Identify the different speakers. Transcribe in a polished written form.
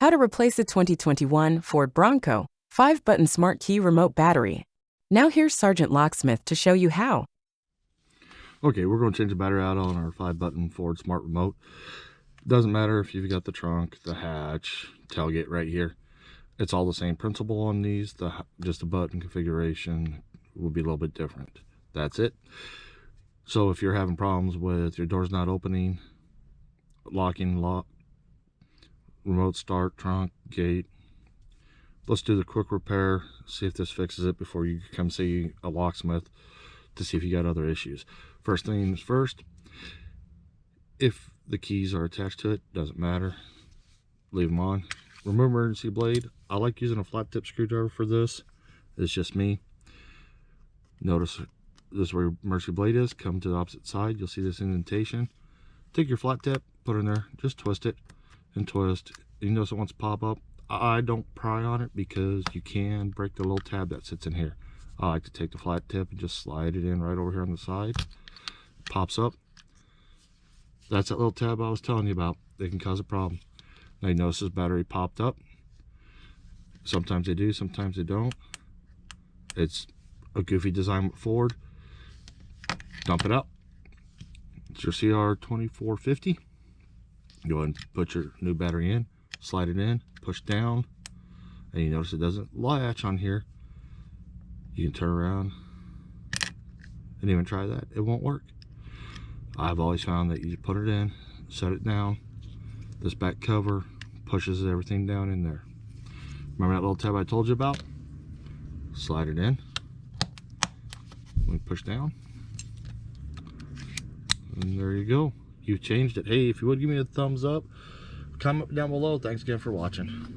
Speaker 1: How to replace a 2021 Ford Bronco 5-button smart key remote battery. Now here's Sergeant Locksmith to show you how.
Speaker 2: Okay, we're going to change the battery out on our 5-button Ford smart remote. Doesn't matter if you've got the trunk, the hatch, tailgate right here. It's all the same principle on these. Just the button configuration will be a little bit different. That's it. So if you're having problems with your doors not opening, locking, remote start, trunk, gate, let's do the quick repair, see if this fixes it before you come see a locksmith to see if you got other issues. First things first, if the keys are attached to it, doesn't matter, leave them on. Remove emergency blade. I like using a flat tip screwdriver for this. It's just me. Notice this is where your emergency blade is. Come to the opposite side, you'll see this indentation. Take your flat tip, put it in there, just twist it and twist. You notice it wants to pop up. I don't pry on it because you can break the little tab that sits in here. I like to take the flat tip and just slide it in right over here on the side. Pops up. That's that little tab I was telling you about. They can cause a problem. Now you notice this battery popped up. Sometimes they do, sometimes they don't. It's a goofy design with Ford. Dump it out. It's your CR2450. Go ahead and put your new battery in, slide it in, push down, and you notice it doesn't latch on here. You can turn around and even try that. It won't work. I've always found that you put it in, set it down, this back cover pushes everything down in there. Remember that little tab I told you about? Slide it in. We push down. And there you go. You've changed it. Hey, if you would give me a thumbs up, comment down below. Thanks again for watching.